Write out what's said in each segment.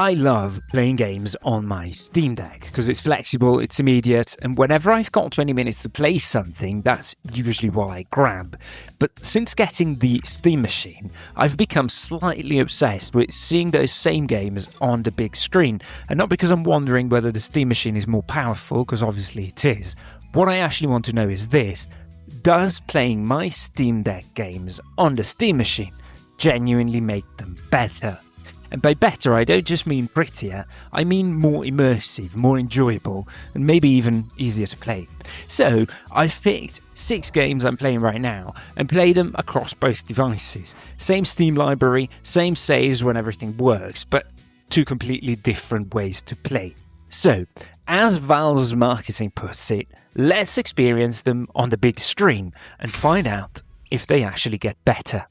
I love playing games on my Steam Deck because it's flexible, it's immediate, and whenever I've got 20 minutes to play something, that's usually what I grab. But since getting the Steam machine, I've become slightly obsessed with seeing those same games on the big screen. And not because I'm wondering whether the Steam machine is more powerful, because obviously it is. What I actually want to know is this: does playing my Steam Deck games on the Steam machine genuinely make them better? And by better, I don't just mean prettier, I mean more immersive, more enjoyable, and maybe even easier to play. So, I've picked 6 games I'm playing right now, and play them across both devices. Same Steam library, same saves when everything works, but 2 completely different ways to play. So, as Valve's marketing puts it, let's experience them on the big screen, and find out if they actually get better.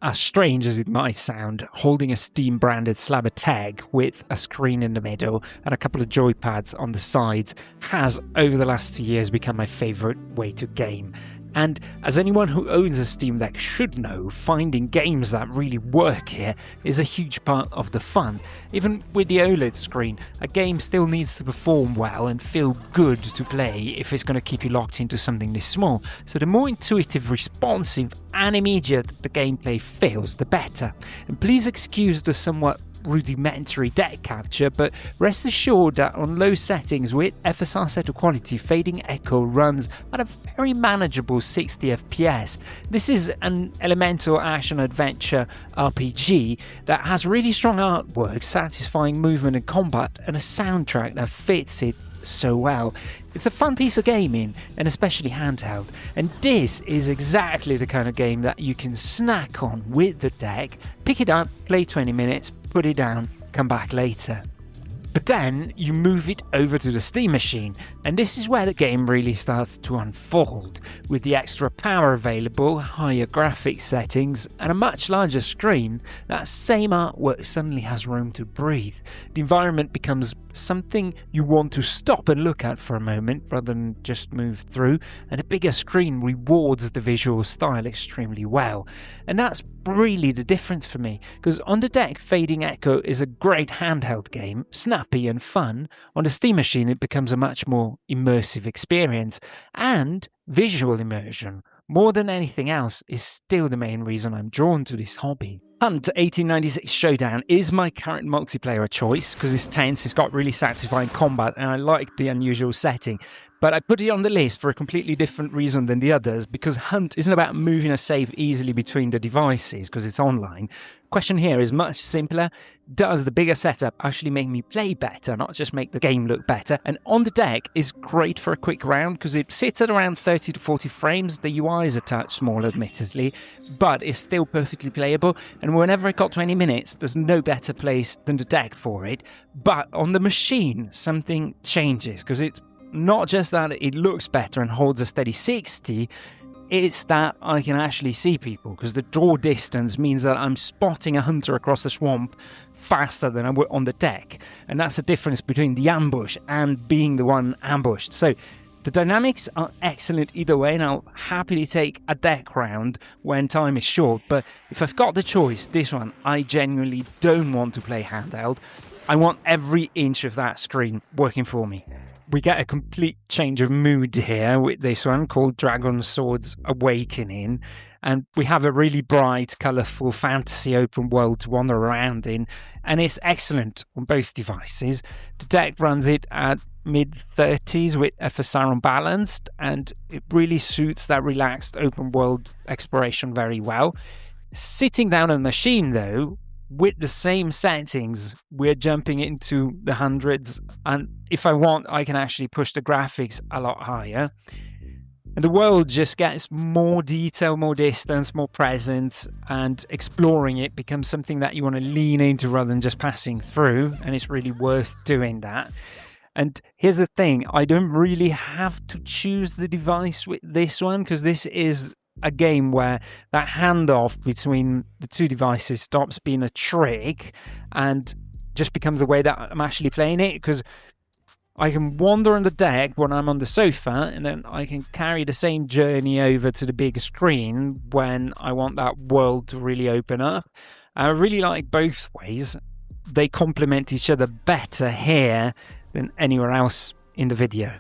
As strange as it might sound, holding a Steam-branded slab of tag with a screen in the middle and a couple of joypads on the sides has, over the last 2 years, become my favourite way to game. And as anyone who owns a Steam Deck should know, finding games that really work here is a huge part of the fun. Even with the OLED screen, a game still needs to perform well and feel good to play if it's going to keep you locked into something this small. So the more intuitive, responsive and immediate the gameplay feels, the better. And please excuse the somewhat rudimentary deck capture, but rest assured that on low settings with FSR set to quality, fading echo runs at a very manageable 60 FPS. This is an elemental action adventure RPG that has really strong artwork, satisfying movement and combat, and a soundtrack that fits it so well. It's a fun piece of gaming, and especially handheld, and this is exactly the kind of game that you can snack on with the deck, pick it up, play 20 minutes, put it down, come back later. But then you move it over to the Steam machine, and this is where the game really starts to unfold. With the extra power available, higher graphics settings, and a much larger screen, that same artwork suddenly has room to breathe. The environment becomes something you want to stop and look at for a moment rather than just move through, and a bigger screen rewards the visual style extremely well. And that's really the difference for me, because on the deck, Fading Echo is a great handheld game, snappy and fun. On the Steam machine, it becomes a much more immersive experience, and visual immersion, more than anything else, is still the main reason I'm drawn to this hobby. Hunt 1896 Showdown is my current multiplayer choice because it's tense, it's got really satisfying combat, and I like the unusual setting. But I put it on the list for a completely different reason than the others, because Hunt isn't about moving a save easily between the devices because it's online. Question here is much simpler: does the bigger setup actually make me play better, not just make the game look better? And on the deck is great for a quick round because it sits at around 30 to 40 frames. The UI is a touch small, admittedly, but it's still perfectly playable. And whenever it got 20 minutes, there's no better place than the deck for it. But on the machine, something changes, because it's not just that it looks better and holds a steady 60, it's that I can actually see people, because the draw distance means that I'm spotting a hunter across the swamp faster than I would on the deck. And that's the difference between the ambush and being the one ambushed. So the dynamics are excellent either way, and I'll happily take a deck round when time is short. But if I've got the choice, this one, I genuinely don't want to play handheld. I want every inch of that screen working for me. We get a complete change of mood here with this one, called DragonSword's Awakening, and we have a really bright, colourful fantasy open world to wander around in, and it's excellent on both devices. The deck runs it at mid-30s with FSR unbalanced, and it really suits that relaxed open world exploration very well. Sitting down on the machine, though, with the same settings, we're jumping into the hundreds, and if I want, I can actually push the graphics a lot higher. And the world just gets more detail, more distance, more presence, and exploring it becomes something that you want to lean into rather than just passing through, and it's really worth doing that. And here's the thing, I don't really have to choose the device with this one, because this is a game where that handoff between the two devices stops being a trick and just becomes the way that I'm actually playing it, because I can wander on the deck when I'm on the sofa, and then I can carry the same journey over to the big screen when I want that world to really open up. I really like both ways. they complement each other better here than anywhere else in the video.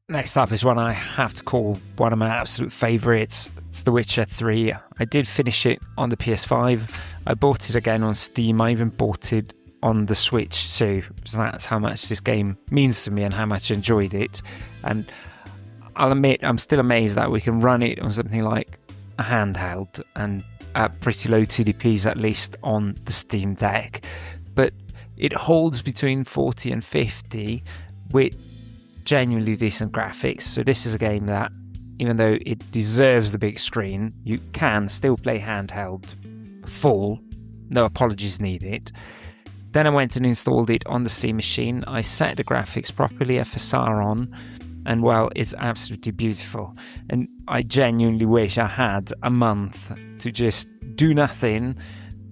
Next up is one I have to call one of my absolute favourites. It's The Witcher 3. I did finish it on the PS5. I bought it again on Steam. I even bought it on the Switch too. So that's how much this game means to me and how much I enjoyed it. And I'll admit, I'm still amazed that we can run it on something like a handheld and at pretty low TDPs, at least on the Steam Deck. But it holds between 40 and 50 with genuinely decent graphics. So this is a game that, even though it deserves the big screen, you can still play handheld full. No apologies needed. Then I went and installed it on the Steam machine. I set the graphics properly, FSR on, and well, it's absolutely beautiful. And I genuinely wish I had a month to just do nothing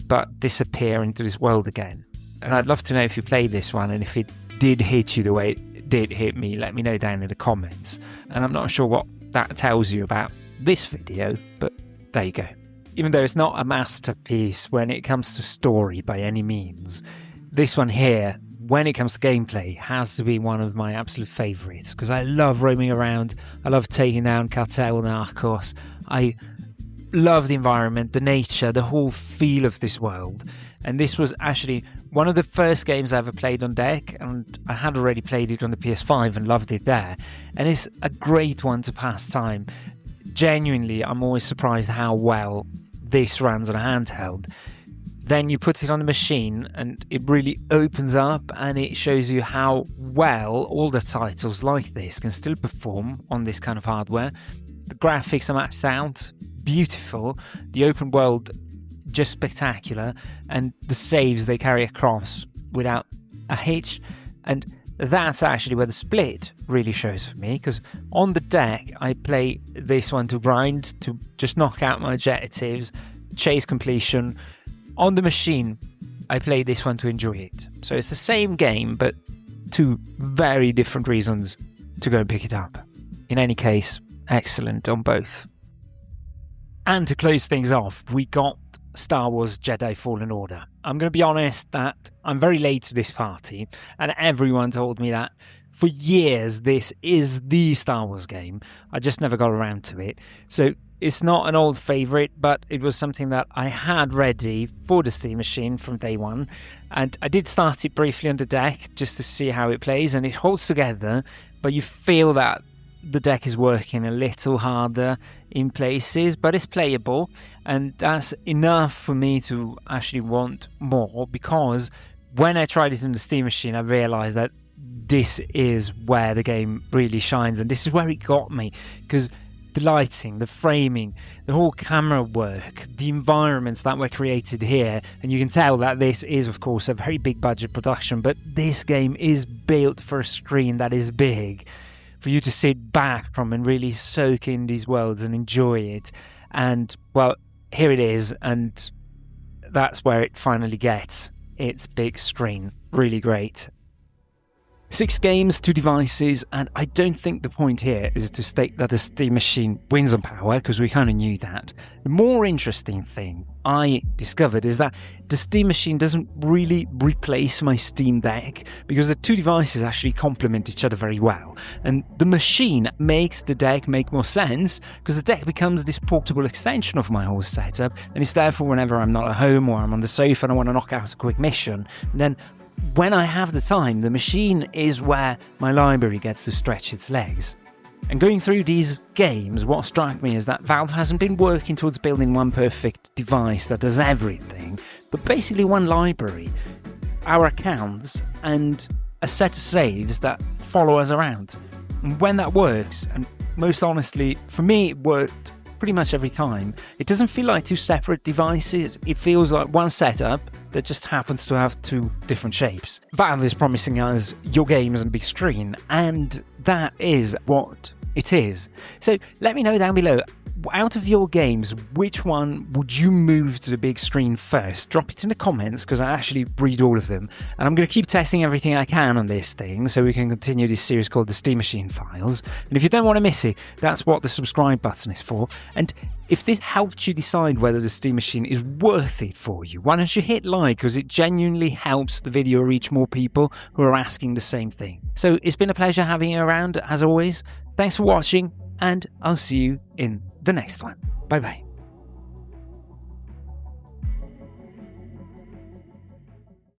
but disappear into this world again. And I'd love to know if you played this one, and if it did hit you the way it did hit me, let me know down in the comments. And I'm not sure what that tells you about this video, but there you go. Even though it's not a masterpiece when it comes to story by any means, this one here, when it comes to gameplay, has to be one of my absolute favourites, because I love roaming around. I love taking down cartel narcos. I love the environment, the nature, the whole feel of this world. And this was actually one of the first games I ever played on deck, and I had already played it on the PS5 and loved it there. And it's a great one to pass time. Genuinely, I'm always surprised how well this runs on a handheld. Then you put it on the machine and it really opens up, and it shows you how well all the titles like this can still perform on this kind of hardware. The graphics are maxed out, beautiful, the open world just spectacular, and the saves they carry across without a hitch. And that's actually where the split really shows for me, because on the deck I play this one to grind, to just knock out my objectives, chase completion. On the machine I play this one to enjoy it. So it's the same game, but two very different reasons to go and pick it up. In any case, excellent on both. And to close things off, we got Star Wars Jedi Fallen Order. I'm going to be honest that I'm very late to this party, and everyone told me that for years this is the Star Wars game. I just never got around to it. So it's not an old favourite, but it was something that I had ready for the Steam machine from day one. And I did start it briefly on the deck just to see how it plays, and it holds together, but you feel that the deck is working a little harder in places, but it's playable, and that's enough for me to actually want more, because when I tried it on the Steam machine I realised that this is where the game really shines, and this is where it got me, because the lighting, the framing, the whole camera work, the environments that were created here, and you can tell that this is of course a very big budget production, but this game is built for a screen that is big, for you to sit back from and really soak in these worlds and enjoy it. And well, here it is, and that's where it finally gets its big screen. Really great. 6 games, 2 devices, and I don't think the point here is to state that the Steam machine wins on power, because we kind of knew that. The more interesting thing I discovered is that the Steam machine doesn't really replace my Steam Deck, because the 2 devices actually complement each other very well. And the machine makes the deck make more sense, because the deck becomes this portable extension of my whole setup, and it's therefore whenever I'm not at home or I'm on the sofa and I want to knock out a quick mission, then when I have the time, the machine is where my library gets to stretch its legs. And going through these games, what struck me is that Valve hasn't been working towards building one perfect device that does everything, but basically one library, our accounts, and a set of saves that follow us around. And when that works, and most honestly, for me it worked pretty much every time, it doesn't feel like 2 separate devices. It feels like one setup that just happens to have 2 different shapes. Valve is promising us your games on big screen, and that is what it is. So let me know down below, out of your games, which one would you move to the big screen first? Drop it in the comments, because I actually read all of them. And I'm going to keep testing everything I can on this thing so we can continue this series called the Steam Machine Files. And if you don't want to miss it, that's what the subscribe button is for. And if this helped you decide whether the Steam Machine is worth it for you, why don't you hit like, because it genuinely helps the video reach more people who are asking the same thing. So it's been a pleasure having you around, as always. Thanks for watching, and I'll see you in the next one. Bye bye.